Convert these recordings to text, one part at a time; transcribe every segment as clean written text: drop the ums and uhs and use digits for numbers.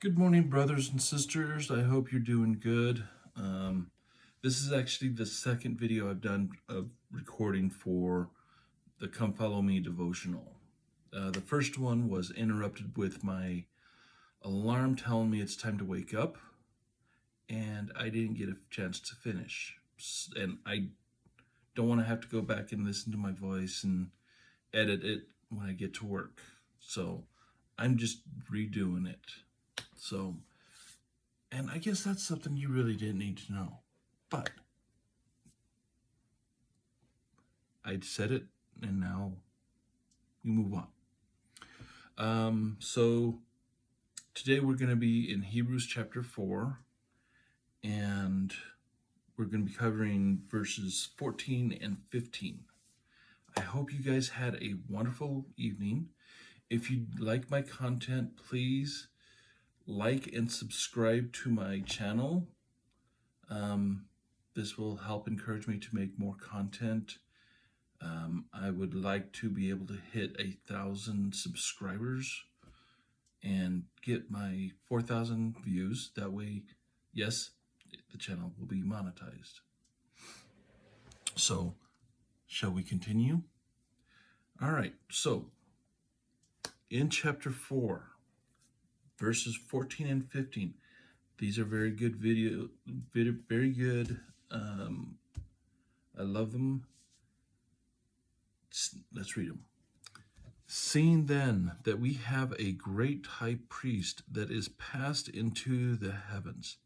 Good morning, brothers and sisters. I hope you're doing good. This is actually the second video I've done of recording for the Come Follow Me devotional. The first one was interrupted with my alarm telling me it's time to wake up, and I didn't get a chance to finish. And I don't want to have to go back and listen to my voice and edit it when I get to work. So I'm just redoing it. And I guess that's something you really didn't need to know. But I said it, and now we move on. So today we're going to be in Hebrews chapter 4, and we're going to be covering verses 14 and 15. I hope you guys had a wonderful evening. If you like my content, please like and subscribe to my channel. This will help encourage me to make more content. I would like to be able to hit 1,000 subscribers and get my 4,000 views. That way, yes, the channel will be monetized. So, shall we continue? All right, so in chapter 4, verses 14 and 15, these are very good very good. I love them. Let's read them. Seeing then that we have a great high priest that is passed into the heavens,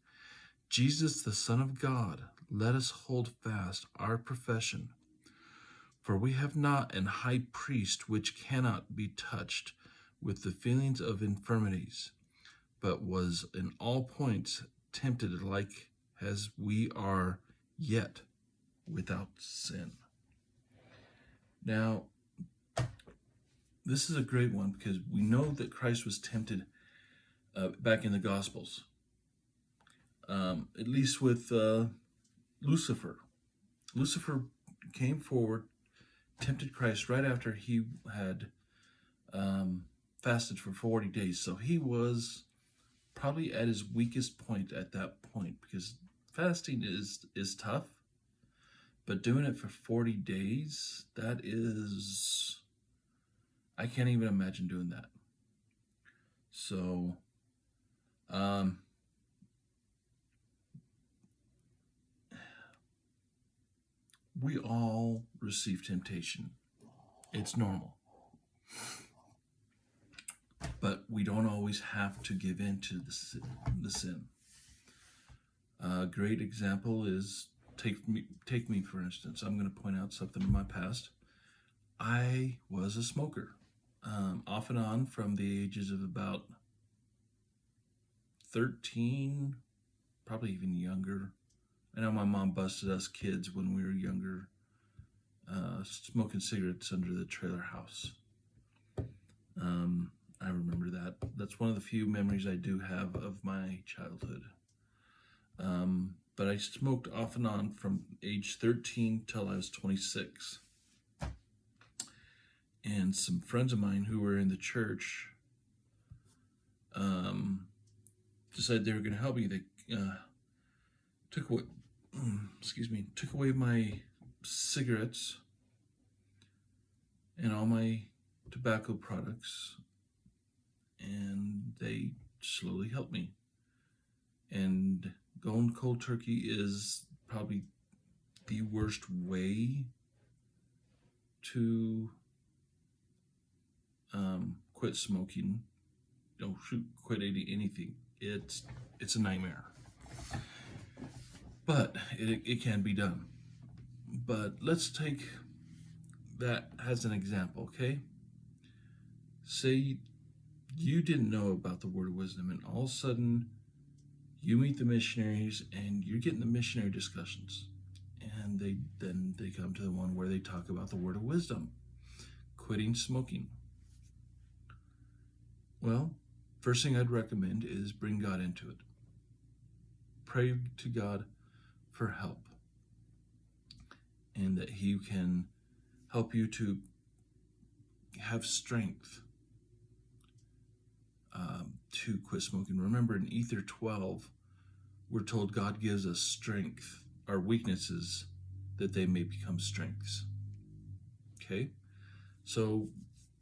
Jesus the Son of God, let us hold fast our profession. For we have not an high priest which cannot be touched with the feelings of infirmities, but was in all points tempted like as we are, yet without sin. Now, this is a great one because we know that Christ was tempted back in the Gospels, at least with Lucifer. Lucifer came forward, tempted Christ right after he had fasted for 40 days. So he was probably at his weakest point at that point, because fasting is tough, but doing it for 40 days, that is, I can't even imagine doing that. So we all receive temptation. It's normal. But we don't always have to give in to the sin. A great example is, take me for instance. I'm going to point out something in my past. I was a smoker, off and on from the ages of about 13, probably even younger. I know my mom busted us kids when we were younger, smoking cigarettes under the trailer house. I remember that. That's one of the few memories I do have of my childhood. But I smoked off and on from age 13 till I was 26. And some friends of mine who were in the church decided they were going to help me. They took away my cigarettes and all my tobacco products, and they slowly helped me. And going cold turkey is probably the worst way to quit smoking. Quit eating anything. It's a nightmare, but it can be done. But let's take that as an example, okay? Say you didn't know about the word of wisdom, and all of a sudden you meet the missionaries and you're getting the missionary discussions, and they come to the one where they talk about the word of wisdom, quitting smoking. Well, first thing I'd recommend is bring God into it. Pray to God for help, and that He can help you to have strength to quit smoking. Remember, in Ether 12, we're told God gives us strength, our weaknesses, that they may become strengths. Okay? So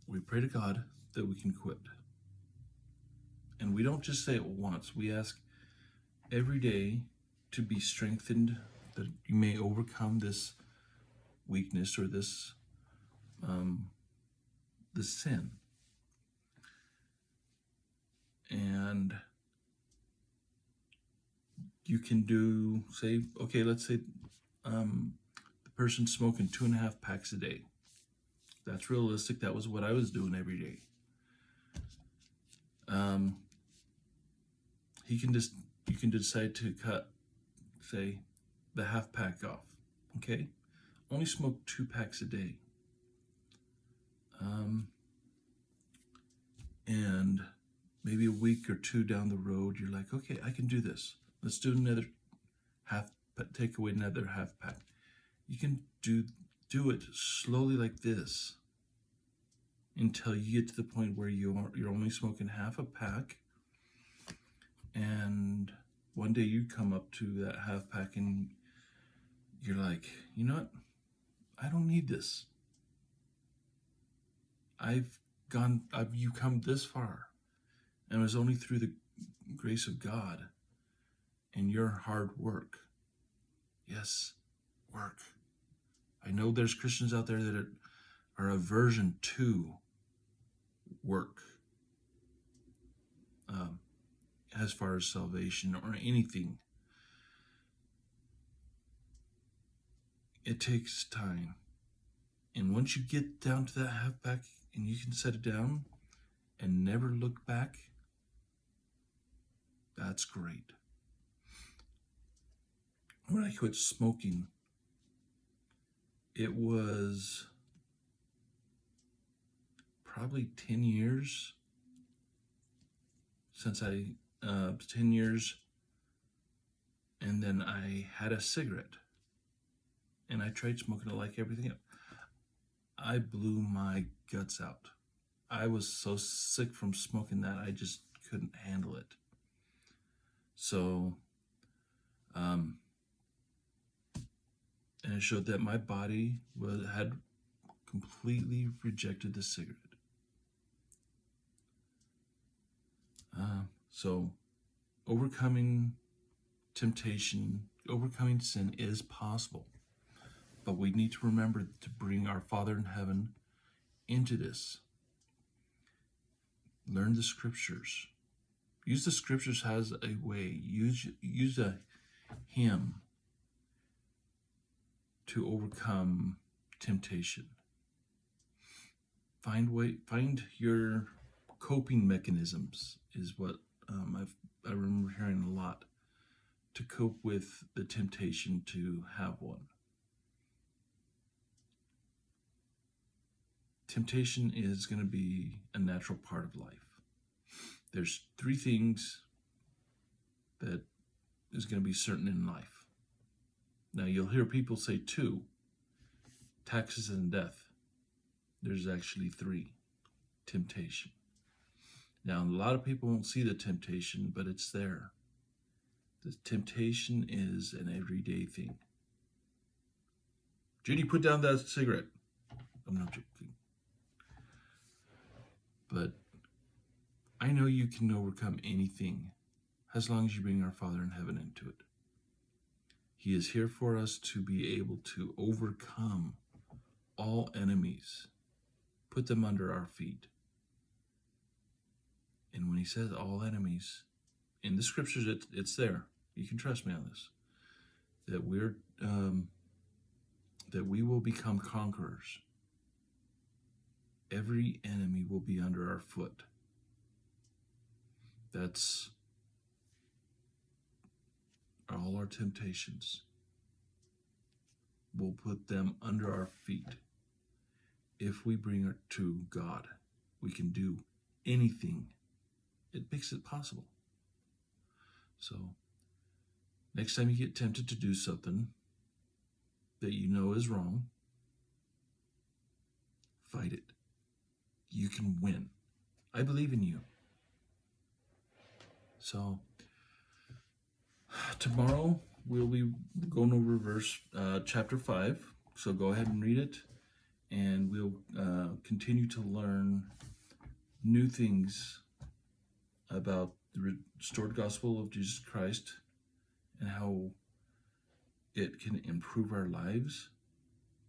we pray to God that we can quit. And we don't just say it once. We ask every day to be strengthened, that you may overcome this weakness or this sin. And you can do, say, okay, let's say the person's smoking 2.5 packs a day. That's realistic. That was what I was doing every day. You can decide to cut, say, the half pack off. Okay, only smoke 2 packs a day. And maybe a week or two down the road, you're like, okay, I can do this. Let's do another half, take away another half pack. You can do it slowly like this until you get to the point where you're only smoking half a pack, and one day you come up to that half pack and you're like, you know what? I don't need this. You come this far, and it was only through the grace of God and your hard work. Yes, work. I know there's Christians out there that are aversion to work as far as salvation or anything. It takes time. And once you get down to that half pack and you can set it down and never look back, that's great. When I quit smoking, it was probably 10 years since 10 years, and then I had a cigarette, and I tried smoking it like everything else. I blew my guts out. I was so sick from smoking that I just couldn't handle it. So, and it showed that my body had completely rejected the cigarette. So, overcoming temptation, overcoming sin is possible. But we need to remember to bring our Father in heaven into this. Learn the scriptures. Use the scriptures as a way. Use a hymn to overcome temptation. Find your coping mechanisms is what I remember hearing a lot, to cope with the temptation to have one. Temptation is going to be a natural part of life. There's 3 things that is going to be certain in life. Now, you'll hear people say 2, taxes and death. There's actually 3, temptation. Now, a lot of people won't see the temptation, but it's there. The temptation is an everyday thing. Judy, put down that cigarette. I'm not joking. But I know you can overcome anything as long as you bring our Father in heaven into it. He is here for us to be able to overcome all enemies, put them under our feet. And when he says all enemies, in the scriptures, it's there. You can trust me on this. That we will become conquerors. Every enemy will be under our foot. That's all our temptations. We'll put them under our feet. If we bring it to God, we can do anything. It makes it possible. So, next time you get tempted to do something that you know is wrong, fight it. You can win. I believe in you. So tomorrow we'll be going over chapter 5. So go ahead and read it, and we'll continue to learn new things about the restored gospel of Jesus Christ and how it can improve our lives.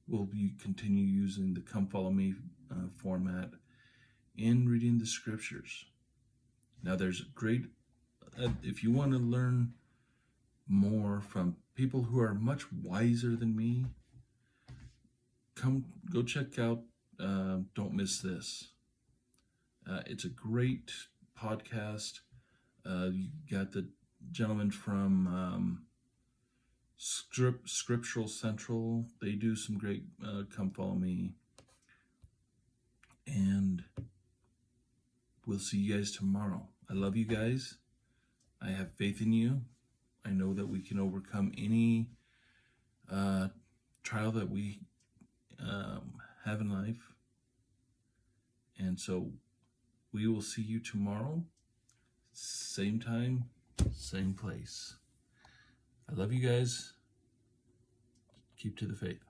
We'll be continue using the Come Follow Me format in reading the scriptures. Now there's great, if you want to learn more from people who are much wiser than me, go check out Don't Miss This. It's a great podcast. You got the gentleman from Scriptural Central. They do some great Come Follow Me. And we'll see you guys tomorrow. I love you guys. I have faith in you. I know that we can overcome any trial that we have in life. And so we will see you tomorrow. Same time, same place. I love you guys. Keep to the faith.